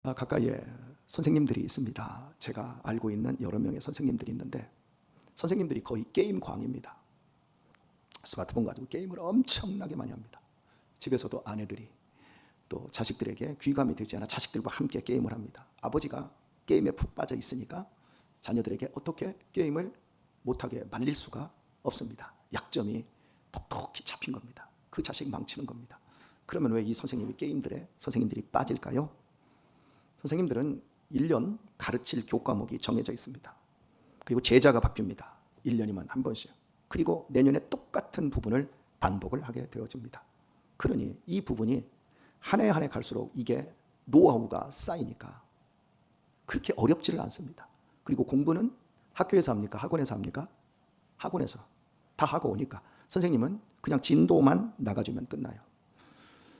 가까이에 선생님들이 있습니다. 제가 알고 있는 여러 명의 선생님들이 있는데 선생님들이 거의 게임광입니다. 스마트폰 가지고 게임을 엄청나게 많이 합니다. 집에서도 아내들이 또 자식들에게 귀감이 되지 않아 자식들과 함께 게임을 합니다. 아버지가 게임에 푹 빠져 있으니까 자녀들에게 어떻게 게임을 못하게 말릴 수가 없습니다. 약점이 톡톡히 잡힌 겁니다. 그 자식 망치는 겁니다. 그러면 왜 이 선생님들이 빠질까요? 선생님들은 1년 가르칠 교과목이 정해져 있습니다. 그리고 제자가 바뀝니다. 1년이면 한 번씩. 그리고 내년에 똑같은 부분을 반복을 하게 되어집니다. 그러니 이 부분이 한 해 한 해 갈수록 이게 노하우가 쌓이니까 그렇게 어렵지를 않습니다. 그리고 공부는 학교에서 합니까? 학원에서 합니까? 학원에서 다 하고 오니까 선생님은 그냥 진도만 나가주면 끝나요.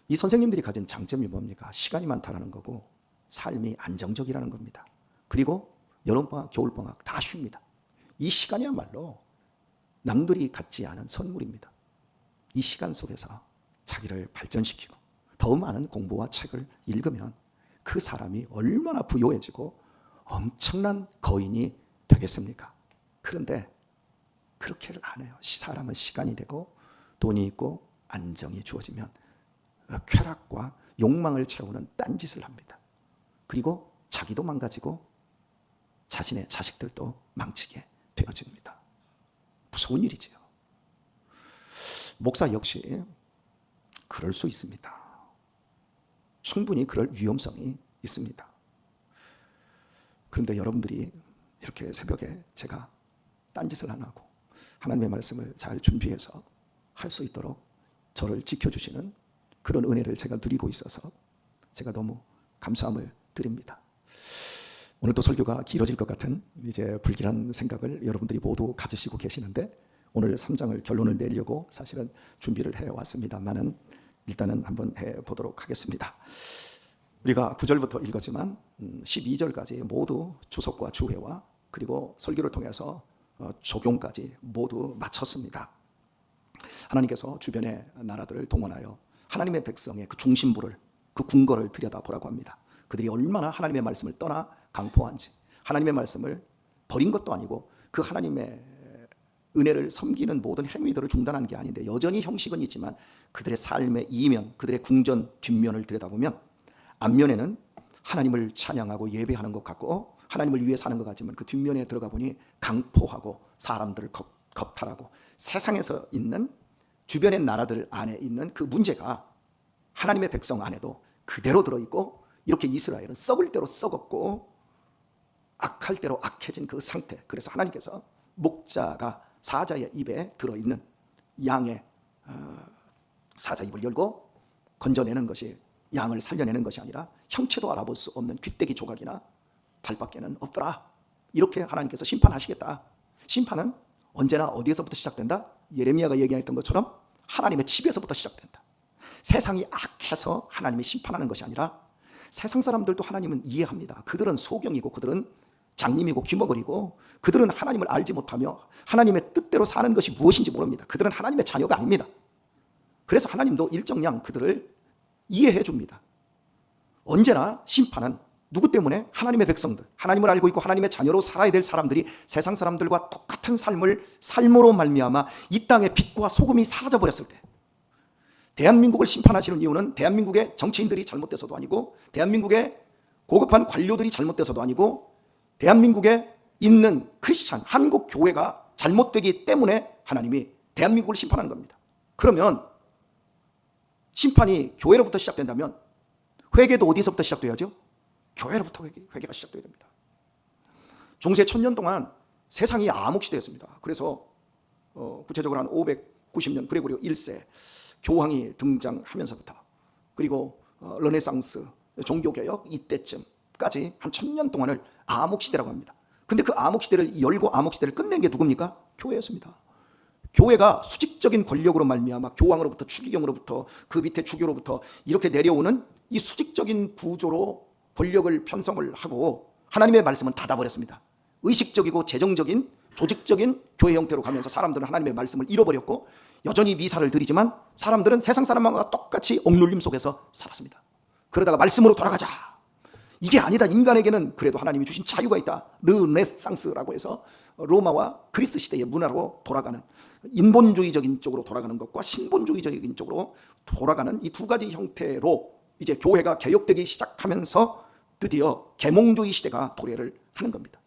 이 선생님들이 가진 장점이 뭡니까? 시간이 많다라는 거고 삶이 안정적이라는 겁니다. 그리고 여름방학, 겨울방학 다 쉽니다. 이 시간이야말로 남들이 갖지 않은 선물입니다. 이 시간 속에서 자기를 발전시키고 더 많은 공부와 책을 읽으면 그 사람이 얼마나 부유해지고 엄청난 거인이 되겠습니까? 그런데 그렇게를 안 해요. 사람은 시간이 되고 돈이 있고 안정이 주어지면 쾌락과 욕망을 채우는 딴짓을 합니다. 그리고 자기도 망가지고 자신의 자식들도 망치게 되어집니다. 무서운 일이지요. 목사 역시 그럴 수 있습니다. 충분히 그럴 위험성이 있습니다. 그런데 여러분들이 이렇게 새벽에 제가 딴짓을 안 하고 하나님의 말씀을 잘 준비해서 할 수 있도록 저를 지켜주시는 그런 은혜를 제가 누리고 있어서 제가 너무 감사함을 드립니다. 오늘도 설교가 길어질 것 같은 이제 불길한 생각을 여러분들이 모두 가지시고 계시는데 오늘 3장을 결론을 내려고 사실은 준비를 해왔습니다만은 일단은 한번 해보도록 하겠습니다. 우리가 9절부터 읽었지만 12절까지 모두 주석과 주회와 그리고 설교를 통해서 적용까지 모두 마쳤습니다. 하나님께서 주변의 나라들을 동원하여 하나님의 백성의 그 중심부를 그 궁궐을 들여다보라고 합니다. 그들이 얼마나 하나님의 말씀을 떠나 강포한지 하나님의 말씀을 버린 것도 아니고 그 하나님의 은혜를 섬기는 모든 행위들을 중단한 게 아닌데 여전히 형식은 있지만 그들의 삶의 이면 그들의 궁전 뒷면을 들여다보면 앞면에는 하나님을 찬양하고 예배하는 것 같고 하나님을 위해 사는 것 같지만 그 뒷면에 들어가 보니 강포하고 사람들을 겁탈하고 세상에서 있는 주변의 나라들 안에 있는 그 문제가 하나님의 백성 안에도 그대로 들어있고 이렇게 이스라엘은 썩을 대로 썩었고 악할 대로 악해진 그 상태. 그래서 하나님께서 목자가 사자의 입에 들어있는 양의 사자 입을 열고 건져내는 것이 양을 살려내는 것이 아니라 형체도 알아볼 수 없는 귀때기 조각이나 발밖에는 없더라. 이렇게 하나님께서 심판하시겠다. 심판은 언제나 어디에서부터 시작된다? 예레미야가 얘기했던 것처럼 하나님의 집에서부터 시작된다. 세상이 악해서 하나님이 심판하는 것이 아니라 세상 사람들도 하나님은 이해합니다. 그들은 소경이고 그들은 장님이고 귀머거리고 그들은 하나님을 알지 못하며 하나님의 뜻대로 사는 것이 무엇인지 모릅니다. 그들은 하나님의 자녀가 아닙니다. 그래서 하나님도 일정량 그들을 이해해 줍니다. 언제나 심판은 누구 때문에? 하나님의 백성들, 하나님을 알고 있고 하나님의 자녀로 살아야 될 사람들이 세상 사람들과 똑같은 삶으로 말미암아 이 땅의 빛과 소금이 사라져버렸을 때 대한민국을 심판하시는 이유는 대한민국의 정치인들이 잘못돼서도 아니고 대한민국의 고급한 관료들이 잘못돼서도 아니고 대한민국에 있는 크리스찬, 한국 교회가 잘못되기 때문에 하나님이 대한민국을 심판하는 겁니다. 그러면 심판이 교회로부터 시작된다면 회개도 어디서부터 시작돼야죠? 교회로부터 회개가 시작돼야 됩니다. 중세 1000년 동안 세상이 암흑시대였습니다. 그래서 구체적으로 한 590년 그레고리오 1세 교황이 등장하면서부터 그리고 르네상스 종교개혁 이때쯤까지 한 1000년 동안을 암흑시대라고 합니다. 근데 그 암흑시대를 열고 암흑시대를 끝낸 게 누굽니까? 교회였습니다. 교회가 수직적인 권력으로 말미암아 교황으로부터 추기경으로부터 그 밑에 주교로부터 이렇게 내려오는 이 수직적인 구조로 권력을 편성을 하고 하나님의 말씀은 닫아버렸습니다. 의식적이고 재정적인 조직적인 교회 형태로 가면서 사람들은 하나님의 말씀을 잃어버렸고 여전히 미사를 드리지만 사람들은 세상 사람과 똑같이 억눌림 속에서 살았습니다. 그러다가 말씀으로 돌아가자. 이게 아니다. 인간에게는 그래도 하나님이 주신 자유가 있다. 르네상스라고 해서 로마와 그리스 시대의 문화로 돌아가는, 인본주의적인 쪽으로 돌아가는 것과 신본주의적인 쪽으로 돌아가는 이 두 가지 형태로 이제 교회가 개혁되기 시작하면서 드디어 계몽주의 시대가 도래를 하는 겁니다.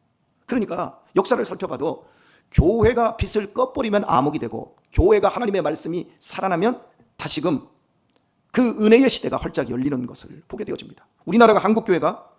그러니까 역사를 살펴봐도 교회가 빛을 꺼버리면 암흑이 되고, 교회가 하나님의 말씀이 살아나면 다시금 그 은혜의 시대가 활짝 열리는 것을 보게 되어집니다. 우리나라가 한국교회가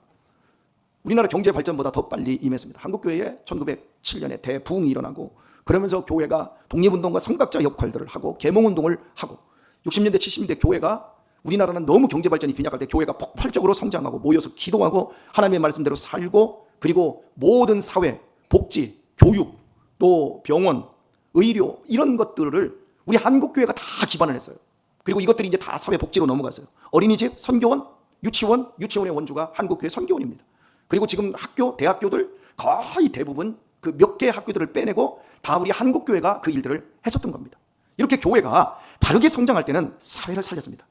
우리나라 경제 발전보다 더 빨리 임했습니다. 한국교회에 1907년에 대부흥이 일어나고, 그러면서 교회가 독립운동과 성각자 역할들을 하고 계몽운동을 하고, 60년대 70년대 교회가, 우리나라는 너무 경제 발전이 빈약할 때 교회가 폭발적으로 성장하고 모여서 기도하고 하나님의 말씀대로 살고, 그리고 모든 사회, 복지, 교육, 또 병원, 의료 이런 것들을 우리 한국교회가 다 기반을 했어요. 그리고 이것들이 이제 다 사회복지로 넘어갔어요. 어린이집, 선교원, 유치원의 원주가 한국교회 선교원입니다. 그리고 지금 학교, 대학교들 거의 대부분 그 몇 개의 학교들을 빼내고 다 우리 한국교회가 그 일들을 했었던 겁니다. 이렇게 교회가 바르게 성장할 때는 사회를 살렸습니다.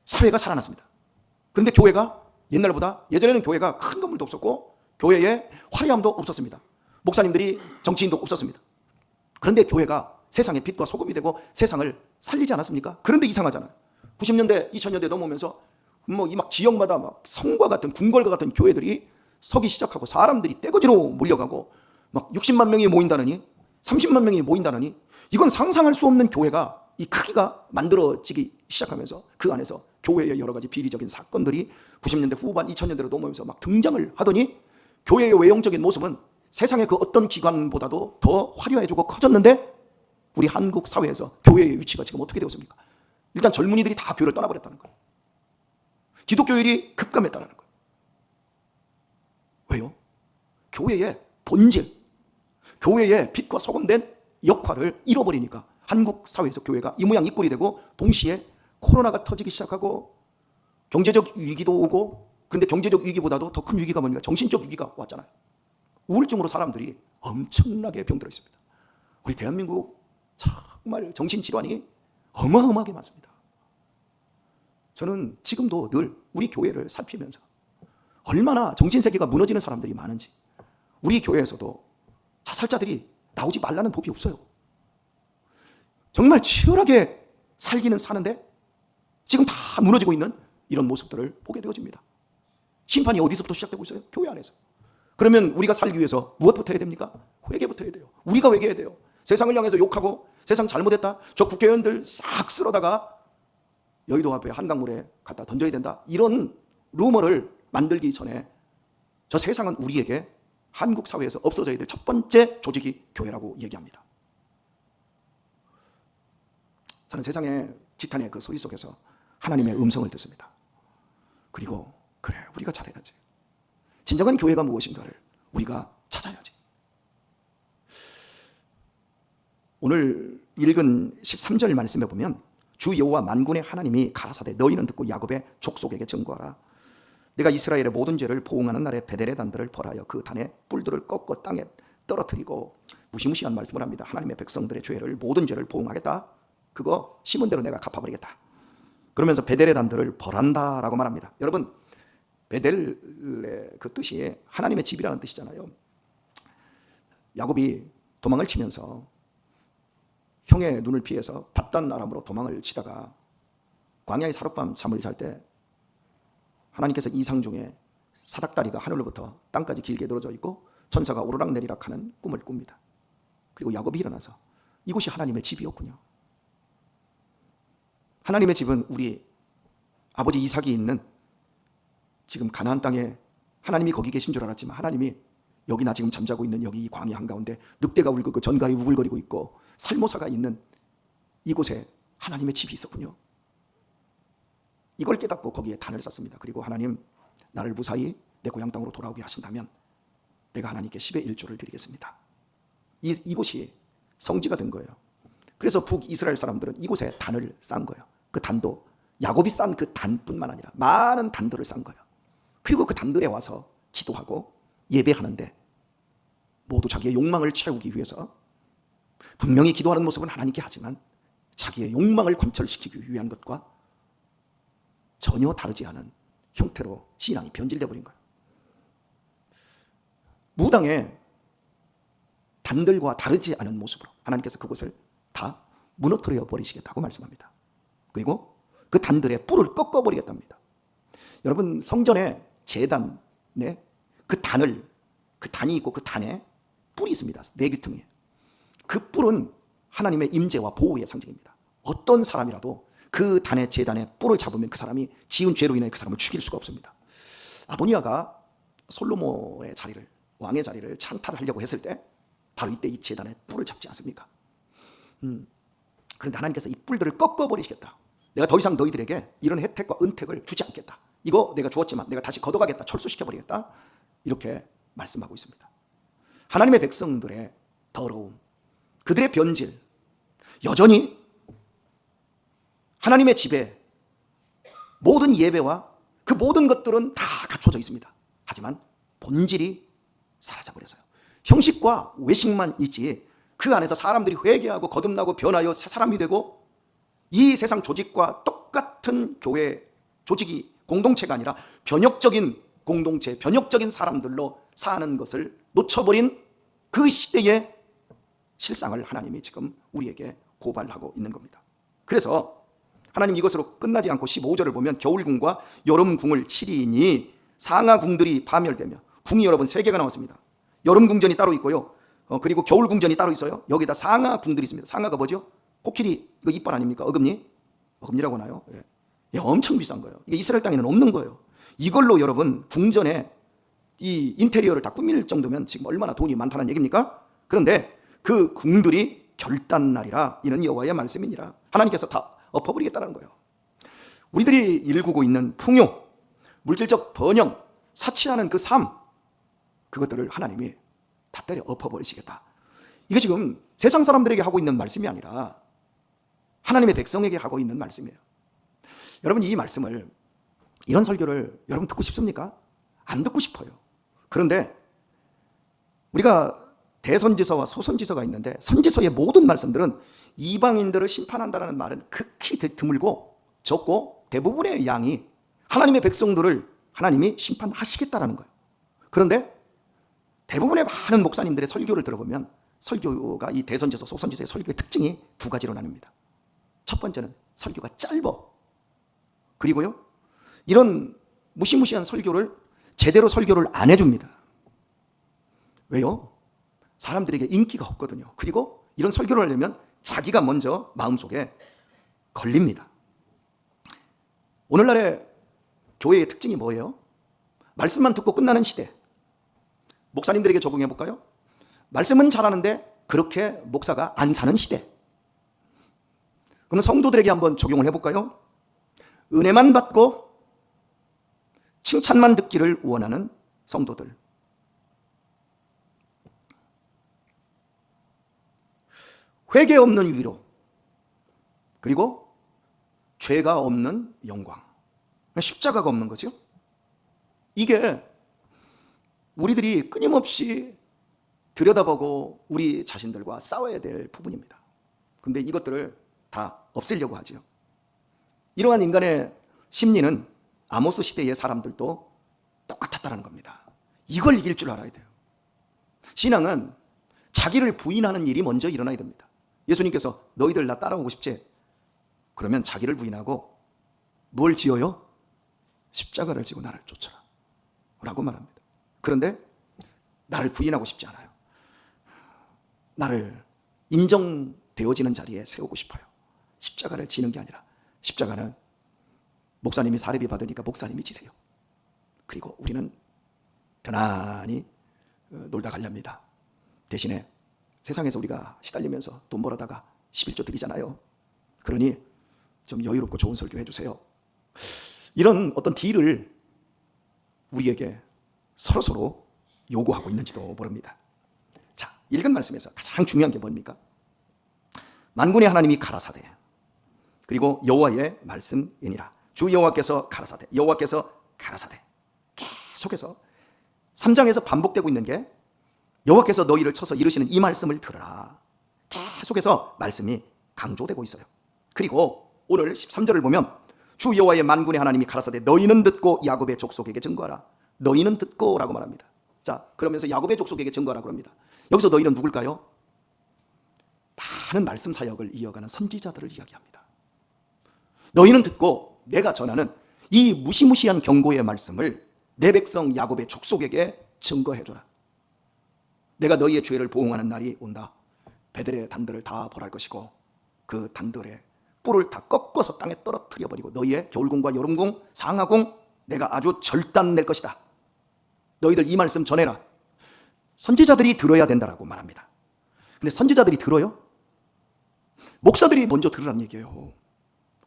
사회가 살아났습니다. 그런데 교회가 옛날보다, 예전에는 교회가 큰 건물도 없었고 교회에 화려함도 없었습니다. 목사님들이, 정치인도 없었습니다. 그런데 교회가 세상의 빛과 소금이 되고 세상을 살리지 않았습니까? 그런데 이상하잖아요. 90년대, 2000년대 넘어오면서 이 막 지역마다 막 성과 같은, 궁궐과 같은 교회들이 서기 시작하고, 사람들이 떼거지로 몰려가고, 막 60만 명이 모인다느니, 30만 명이 모인다느니, 이건 상상할 수 없는 교회가, 이 크기가 만들어지기 시작하면서 그 안에서 교회의 여러 가지 비리적인 사건들이 90년대 후반, 2000년대로 넘어오면서 막 등장을 하더니, 교회의 외형적인 모습은 세상의 그 어떤 기관보다도 더 화려해지고 커졌는데, 우리 한국 사회에서 교회의 위치가 지금 어떻게 되었습니까? 일단 젊은이들이 다 교회를 떠나버렸다는 거예요. 기독교율이 급감했다는 거예요. 왜요? 교회의 본질, 교회의 빛과 소금된 역할을 잃어버리니까 한국 사회에서 교회가 이 모양 이 꼴이 되고, 동시에 코로나가 터지기 시작하고 경제적 위기도 오고, 그런데 경제적 위기보다도 더 큰 위기가 뭡니까? 정신적 위기가 왔잖아요. 우울증으로 사람들이 엄청나게 병들어 있습니다. 우리 대한민국 정말 정신질환이 어마어마하게 많습니다. 저는 지금도 늘 우리 교회를 살피면서 얼마나 정신세계가 무너지는 사람들이 많은지, 우리 교회에서도 자살자들이 나오지 말라는 법이 없어요. 정말 치열하게 살기는 사는데 지금 다 무너지고 있는 이런 모습들을 보게 되어집니다. 심판이 어디서부터 시작되고 있어요? 교회 안에서. 그러면 우리가 살기 위해서 무엇부터 해야 됩니까? 회개부터 해야 돼요. 우리가 회개해야 돼요. 세상을 향해서 욕하고 세상 잘못했다, 저 국회의원들 싹 쓸어다가 여의도 앞에 한강물에 갖다 던져야 된다, 이런 루머를 만들기 전에 저 세상은 우리에게 한국 사회에서 없어져야 될 첫 번째 조직이 교회라고 얘기합니다. 저는 세상의 지탄의 그 소리 속에서 하나님의 음성을 듣습니다. 그리고 그래, 우리가 잘해야지. 진정한 교회가 무엇인가를 우리가 찾아야지. 오늘 읽은 13절 말씀에 보면, 주 여호와 만군의 하나님이 가라사대 너희는 듣고 야곱의 족속에게 증거하라. 내가 이스라엘의 모든 죄를 보응하는 날에 베델의 단들을 벌하여 그 단의 뿔들을 꺾어 땅에 떨어뜨리고, 무시무시한 말씀을 합니다. 하나님의 백성들의 죄를, 모든 죄를 보응하겠다. 그거 심은 대로 내가 갚아버리겠다. 그러면서 베델의 단들을 벌한다라고 말합니다. 여러분, 베델의 그 뜻이 하나님의 집이라는 뜻이잖아요. 야곱이 도망을 치면서 형의 눈을 피해서 밧단 아람으로 도망을 치다가 광야의 사룻밤 잠을 잘 때 하나님께서 이상 중에 사닥다리가 하늘로부터 땅까지 길게 늘어져 있고 천사가 오르락내리락 하는 꿈을 꿉니다. 그리고 야곱이 일어나서 이곳이 하나님의 집이었군요. 하나님의 집은 우리 아버지 이삭이 있는 지금 가나안 땅에, 하나님이 거기 계신 줄 알았지만 하나님이 여기 나 지금 잠자고 있는 여기 광야 한가운데 늑대가 울고 있고 전갈이 우글거리고 있고 살모사가 있는 이곳에 하나님의 집이 있었군요. 이걸 깨닫고 거기에 단을 쌓습니다. 그리고 하나님, 나를 무사히 내 고향 땅으로 돌아오게 하신다면 내가 하나님께 10의 1조를 드리겠습니다. 이곳이 성지가 된 거예요. 그래서 북이스라엘 사람들은 이곳에 단을 쌓은 거예요. 그 단도 야곱이 쌓은 그 단뿐만 아니라 많은 단들을 쌓은 거예요. 그리고 그 단들에 와서 기도하고 예배하는데, 모두 자기의 욕망을 채우기 위해서 분명히 기도하는 모습은 하나님께 하지만 자기의 욕망을 관철시키기 위한 것과 전혀 다르지 않은 형태로 신앙이 변질되어 버린 거예요. 무당의 단들과 다르지 않은 모습으로 하나님께서 그곳을 다 무너뜨려 버리시겠다고 말씀합니다. 그리고 그 단들의 뿔을 꺾어버리겠답니다. 여러분, 성전의 제단에 그 단이 있고 그 단에 뿔이 있습니다. 네 귀퉁이에. 그 뿔은 하나님의 임재와 보호의 상징입니다. 어떤 사람이라도 그 단의 제단에 뿔을 잡으면 그 사람이 지은 죄로 인해 그 사람을 죽일 수가 없습니다. 아도니아가 솔로몬의 자리를, 왕의 자리를 찬탈하려고 했을 때 바로 이때 이 제단에 뿔을 잡지 않습니까? 그런데 하나님께서 이 뿔들을 꺾어버리시겠다. 내가 더 이상 너희들에게 이런 혜택과 은택을 주지 않겠다. 이거 내가 주었지만 내가 다시 걷어가겠다. 철수시켜버리겠다. 이렇게 말씀하고 있습니다. 하나님의 백성들의 더러움, 그들의 변질, 여전히 하나님의 집에 모든 예배와 그 모든 것들은 다 갖춰져 있습니다. 하지만 본질이 사라져버려서요. 형식과 외식만 있지 그 안에서 사람들이 회개하고 거듭나고 변하여 새 사람이 되고 이 세상 조직과 똑같은 교회 조직이 공동체가 아니라 변혁적인 공동체, 변혁적인 사람들로 사는 것을 놓쳐버린 그 시대의 실상을 하나님이 지금 우리에게 고발하고 있는 겁니다. 그래서 하나님 이것으로 끝나지 않고 15절을 보면 겨울궁과 여름궁을 치리니 상하궁들이 파멸되며, 궁이 여러분 3개가 나왔습니다. 여름궁전이 따로 있고요, 그리고 겨울궁전이 따로 있어요. 여기다 상하궁들이 있습니다. 상하가 뭐죠? 코끼리, 이거 이빨 아닙니까? 어금니라고 하나요? 예, 엄청 비싼 거예요. 이게 이스라엘 땅에는 없는 거예요. 이걸로 여러분 궁전에 이 인테리어를 다 꾸밀 정도면 지금 얼마나 돈이 많다는 얘기입니까? 그런데 그 궁들이 결단날이라 이는 여호와의 말씀이니라. 하나님께서 다 엎어버리겠다는 거예요. 우리들이 일구고 있는 풍요, 물질적 번영, 사치하는 그 삶, 그것들을 하나님이 다 때려 엎어버리시겠다. 이게 지금 세상 사람들에게 하고 있는 말씀이 아니라 하나님의 백성에게 하고 있는 말씀이에요. 여러분, 이 말씀을, 이런 설교를 여러분 듣고 싶습니까? 안 듣고 싶어요. 그런데 우리가 대선지서와 소선지서가 있는데 선지서의 모든 말씀들은 이방인들을 심판한다는 말은 극히 드물고 적고 대부분의 양이 하나님의 백성들을 하나님이 심판하시겠다라는 거예요. 그런데 대부분의 많은 목사님들의 설교를 들어보면 설교가 이 대선지서, 소선지서의 설교의 특징이 2가지로 나뉩니다. 첫 번째는 설교가 짧아. 그리고요, 이런 무시무시한 설교를 제대로 설교를 안 해줍니다. 왜요? 사람들에게 인기가 없거든요. 그리고 이런 설교를 하려면 자기가 먼저 마음속에 걸립니다. 오늘날의 교회의 특징이 뭐예요? 말씀만 듣고 끝나는 시대. 목사님들에게 적용해 볼까요? 말씀은 잘하는데 그렇게 목사가 안 사는 시대. 그럼 성도들에게 한번 적용을 해볼까요? 은혜만 받고 칭찬만 듣기를 원하는 성도들. 회개 없는 위로, 그리고 죄가 없는 영광. 십자가가 없는 거죠. 이게 우리들이 끊임없이 들여다보고 우리 자신들과 싸워야 될 부분입니다. 그런데 이것들을 다 없애려고 하죠. 이러한 인간의 심리는 아모스 시대의 사람들도 똑같았다는 겁니다. 이걸 이길 줄 알아야 돼요. 신앙은 자기를 부인하는 일이 먼저 일어나야 됩니다. 예수님께서 너희들 나 따라오고 싶지? 그러면 자기를 부인하고 뭘 지어요? 십자가를 지고 나를 쫓아라 라고 말합니다. 그런데 나를 부인하고 싶지 않아요. 나를 인정되어지는 자리에 세우고 싶어요. 십자가를 지는 게 아니라 십자가는 목사님이 사례비 받으니까 목사님이 지세요. 그리고 우리는 편안히 놀다 가렵니다. 대신에 세상에서 우리가 시달리면서 돈 벌어다가 11조 드리잖아요. 그러니 좀 여유롭고 좋은 설교 해주세요. 이런 어떤 딜을 우리에게 서로서로 요구하고 있는지도 모릅니다. 자, 읽은 말씀에서 가장 중요한 게 뭡니까? 만군의 하나님이 가라사대, 그리고 여호와의 말씀이니라. 주 여호와께서 가라사대, 여호와께서 가라사대. 계속해서 3장에서 반복되고 있는 게 여호와께서 너희를 쳐서 이르시는 이 말씀을 들으라. 계속해서 말씀이 강조되고 있어요. 그리고 오늘 13절을 보면 주 여호와의 만군의 하나님이 가라사대 너희는 듣고 야곱의 족속에게 증거하라. 너희는 듣고 라고 말합니다. 자, 그러면서 야곱의 족속에게 증거하라고 합니다. 여기서 너희는 누굴까요? 많은 말씀 사역을 이어가는 선지자들을 이야기합니다. 너희는 듣고 내가 전하는 이 무시무시한 경고의 말씀을 내 백성 야곱의 족속에게 증거해줘라. 내가 너희의 죄를 보응하는 날이 온다. 배들의 단들을 다 벌할 것이고 그 단들의 뿔을 다 꺾어서 땅에 떨어뜨려 버리고 너희의 겨울궁과 여름궁, 상하궁 내가 아주 절단낼 것이다. 너희들 이 말씀 전해라. 선지자들이 들어야 된다라고 말합니다. 근데 선지자들이 들어요? 목사들이 먼저 들으라는 얘기예요.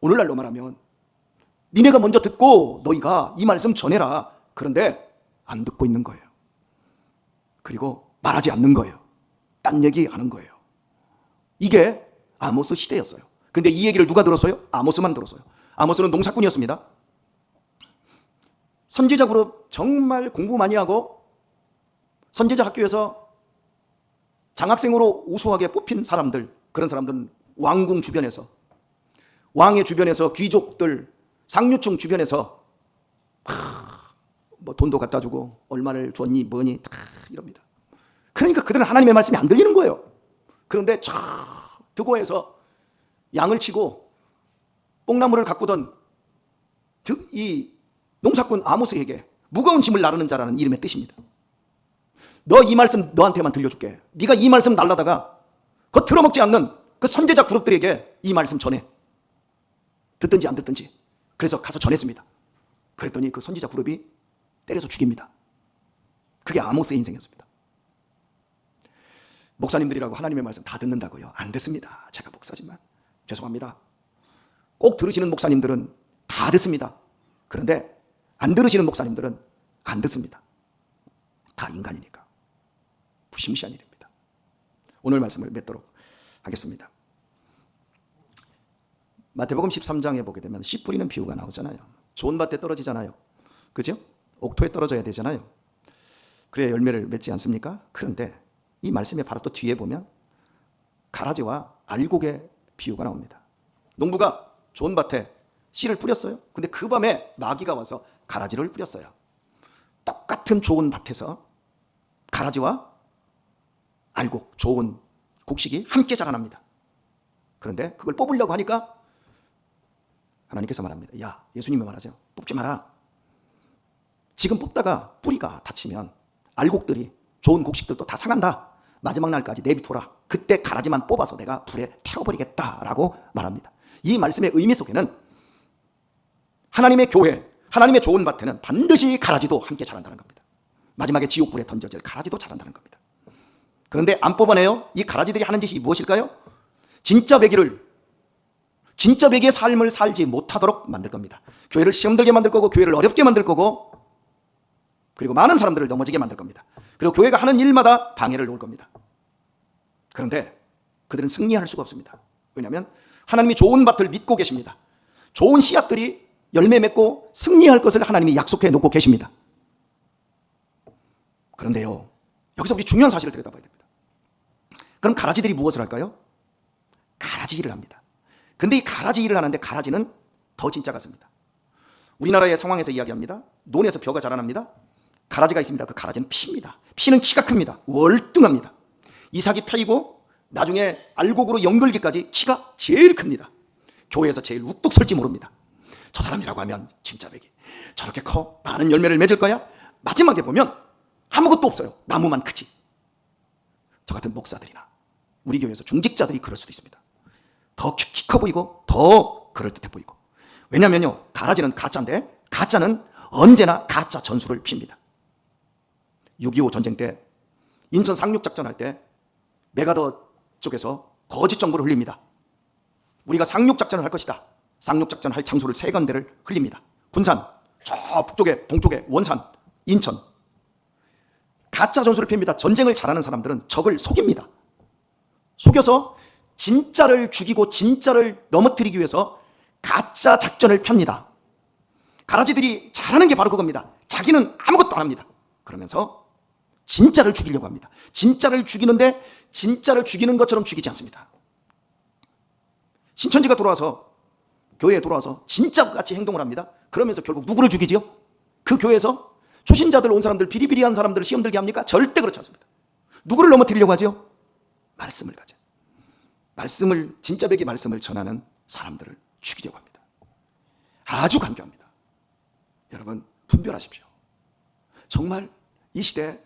오늘날로 말하면 니네가 먼저 듣고 너희가 이 말씀 전해라. 그런데 안 듣고 있는 거예요. 그리고 말하지 않는 거예요. 딴 얘기 하는 거예요. 이게 아모스 시대였어요. 근데 이 얘기를 누가 들었어요? 아모스만 들었어요. 아모스는 농사꾼이었습니다. 선지자 그룹 정말 공부 많이 하고 선지자 학교에서 장학생으로 우수하게 뽑힌 사람들, 그런 사람들은 왕궁 주변에서, 왕의 주변에서, 귀족들, 상류층 주변에서 뭐 돈도 갖다 주고 얼마를 줬니 뭐니 다 이럽니다. 그러니까 그들은 하나님의 말씀이 안 들리는 거예요. 그런데 저 득오에서 양을 치고 뽕나무를 가꾸던 이 농사꾼 아모스에게 무거운 짐을 나르는 자라는 이름의 뜻입니다. 너 이 말씀 너한테만 들려줄게. 네가 이 말씀 날라다가 그거 들어먹지 않는 그 선지자 그룹들에게 이 말씀 전해. 듣든지 안 듣든지. 그래서 가서 전했습니다. 그랬더니 그 선지자 그룹이 때려서 죽입니다. 그게 아모스의 인생이었습니다. 목사님들이라고 하나님의 말씀 다 듣는다고요? 안 듣습니다. 제가 목사지만 죄송합니다. 꼭 들으시는 목사님들은 다 듣습니다. 그런데 안 들으시는 목사님들은 안 듣습니다. 다 인간이니까. 무시무시한 일입니다. 오늘 말씀을 맺도록 하겠습니다. 마태복음 13장에 보게 되면 씨 뿌리는 비유가 나오잖아요. 좋은 밭에 떨어지잖아요. 그죠? 옥토에 떨어져야 되잖아요. 그래야 열매를 맺지 않습니까? 그런데 이 말씀의 바로 또 뒤에 보면 가라지와 알곡의 비유가 나옵니다. 농부가 좋은 밭에 씨를 뿌렸어요. 근데 그 밤에 마귀가 와서 가라지를 뿌렸어요. 똑같은 좋은 밭에서 가라지와 알곡, 좋은 곡식이 함께 자라납니다. 그런데 그걸 뽑으려고 하니까 하나님께서 말합니다. 야, 예수님이 말하죠. 뽑지 마라. 지금 뽑다가 뿌리가 다치면 알곡들이, 좋은 곡식들도 다 상한다. 마지막 날까지 내비둬라. 그때 가라지만 뽑아서 내가 불에 태워버리겠다라고 말합니다. 이 말씀의 의미 속에는 하나님의 교회, 하나님의 좋은 밭에는 반드시 가라지도 함께 자란다는 겁니다. 마지막에 지옥불에 던져질 가라지도 자란다는 겁니다. 그런데 안 뽑아내요? 이 가라지들이 하는 짓이 무엇일까요? 진짜 배기의 삶을 살지 못하도록 만들 겁니다. 교회를 시험들게 만들 거고, 교회를 어렵게 만들 거고, 그리고 많은 사람들을 넘어지게 만들 겁니다. 그리고 교회가 하는 일마다 방해를 놓을 겁니다. 그런데 그들은 승리할 수가 없습니다. 왜냐하면 하나님이 좋은 밭을 믿고 계십니다. 좋은 씨앗들이 열매 맺고 승리할 것을 하나님이 약속해 놓고 계십니다. 그런데요, 여기서 우리 중요한 사실을 들여다봐야 됩니다. 그럼 가라지들이 무엇을 할까요? 가라지 일을 합니다. 근데 이 가라지 일을 하는데 가라지는 더 진짜 같습니다. 우리나라의 상황에서 이야기합니다. 논에서 벼가 자라납니다. 가라지가 있습니다. 그 가라지는 피입니다. 피는 키가 큽니다. 월등합니다. 이삭이 펴이고 나중에 알곡으로 연결기까지 키가 제일 큽니다. 교회에서 제일 우뚝 설지 모릅니다. 저 사람이라고 하면 진짜 배기. 저렇게 커? 많은 열매를 맺을 거야? 마지막에 보면 아무것도 없어요. 나무만 크지. 저 같은 목사들이나 우리 교회에서 중직자들이 그럴 수도 있습니다. 더 키 커 보이고 더 그럴듯해 보이고. 왜냐면요, 가라지는 가짜인데 가짜는 언제나 가짜 전술을 핍니다. 6.25 전쟁 때 인천 상륙작전 할 때 메가더 쪽에서 거짓 정보를 흘립니다. 우리가 상륙작전을 할 것이다. 상륙작전 할 장소를 3군데를 흘립니다. 군산, 저 북쪽에, 동쪽에 원산, 인천. 가짜 전술을 핍니다. 전쟁을 잘하는 사람들은 적을 속입니다. 속여서 진짜를 죽이고 진짜를 넘어뜨리기 위해서 가짜 작전을 펴니다. 가라지들이 잘하는 게 바로 그겁니다. 자기는 아무것도 안 합니다. 그러면서 진짜를 죽이려고 합니다. 진짜를 죽이는데 진짜를 죽이는 것처럼 죽이지 않습니다. 신천지가 돌아와서, 교회에 돌아와서 진짜같이 행동을 합니다. 그러면서 결국 누구를 죽이지요? 그 교회에서 초신자들 온 사람들, 비리비리한 사람들을 시험 들게 합니까? 절대 그렇지 않습니다. 누구를 넘어뜨리려고 하죠? 말씀을 가져. 말씀을, 진짜 백의 말씀을 전하는 사람들을 죽이려고 합니다. 아주 간교합니다. 여러분, 분별하십시오. 정말 이 시대에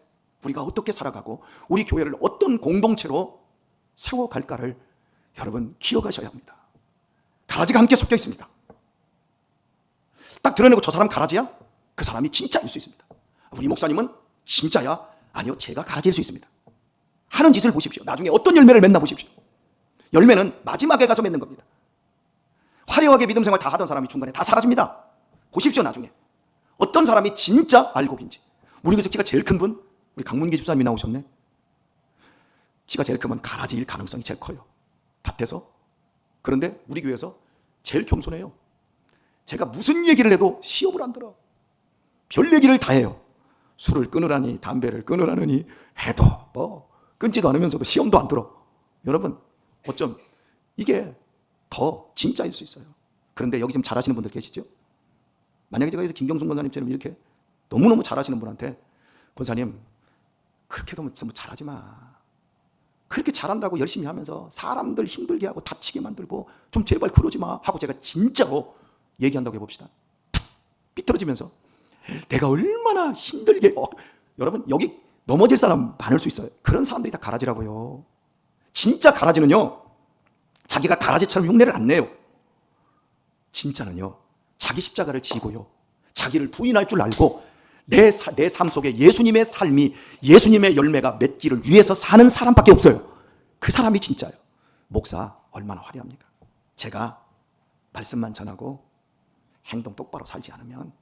우리가 어떻게 살아가고 우리 교회를 어떤 공동체로 세워갈까를 여러분 기억하셔야 합니다. 가라지가 함께 섞여 있습니다. 딱 드러내고 저 사람 가라지야? 그 사람이 진짜일 수 있습니다. 우리 목사님은 진짜야? 아니요, 제가 가라지일 수 있습니다. 하는 짓을 보십시오. 나중에 어떤 열매를 맺나 보십시오. 열매는 마지막에 가서 맺는 겁니다. 화려하게 믿음 생활 다 하던 사람이 중간에 다 사라집니다. 보십시오. 나중에 어떤 사람이 진짜 알곡인지. 우리 교회에서 키가 제일 큰 분, 우리 강문기 집사님이 나오셨네. 키가 제일 크면 가라지일 가능성이 제일 커요, 밭에서. 그런데 우리 교회에서 제일 겸손해요. 제가 무슨 얘기를 해도 시험을 안 들어. 별 얘기를 다 해요. 술을 끊으라니, 담배를 끊으라느니 해도 뭐 끊지도 않으면서도 시험도 안 들어. 여러분, 어쩜 이게 더 진짜일 수 있어요. 그런데 여기 지금 잘하시는 분들 계시죠? 만약에 제가 여기서 김경순 권사님처럼 이렇게 너무너무 잘하시는 분한테, 권사님 그렇게 너무 잘하지 마, 그렇게 잘한다고 열심히 하면서 사람들 힘들게 하고 다치게 만들고 좀 제발 그러지 마 하고 제가 진짜로 얘기한다고 해봅시다. 삐뚤어지면서 내가 얼마나 힘들게, 여러분 여기 넘어질 사람 많을 수 있어요. 그런 사람들이 다 가라지라고요. 진짜 가라지는요, 자기가 가라지처럼 흉내를 안 내요. 진짜는요, 자기 십자가를 지고요, 자기를 부인할 줄 알고 내 삶 속에 예수님의 삶이, 예수님의 열매가 맺기를 위해서 사는 사람밖에 없어요. 그 사람이 진짜예요. 목사 얼마나 화려합니까? 제가 말씀만 전하고 행동 똑바로 살지 않으면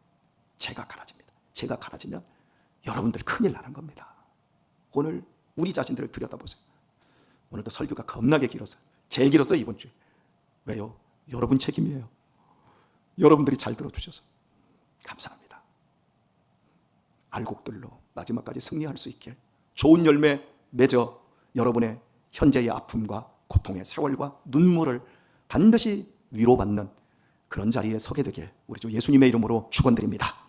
제가 가라집니다. 제가 가라지면 여러분들 큰일 나는 겁니다. 오늘 우리 자신들을 들여다보세요. 오늘도 설교가 겁나게 길었어요. 제일 길었어요, 이번 주에. 왜요? 여러분 책임이에요. 여러분들이 잘 들어주셔서 감사합니다. 알곡들로 마지막까지 승리할 수 있길, 좋은 열매 맺어 여러분의 현재의 아픔과 고통의 세월과 눈물을 반드시 위로받는 그런 자리에 서게 되길 우리 주 예수님의 이름으로 축원드립니다.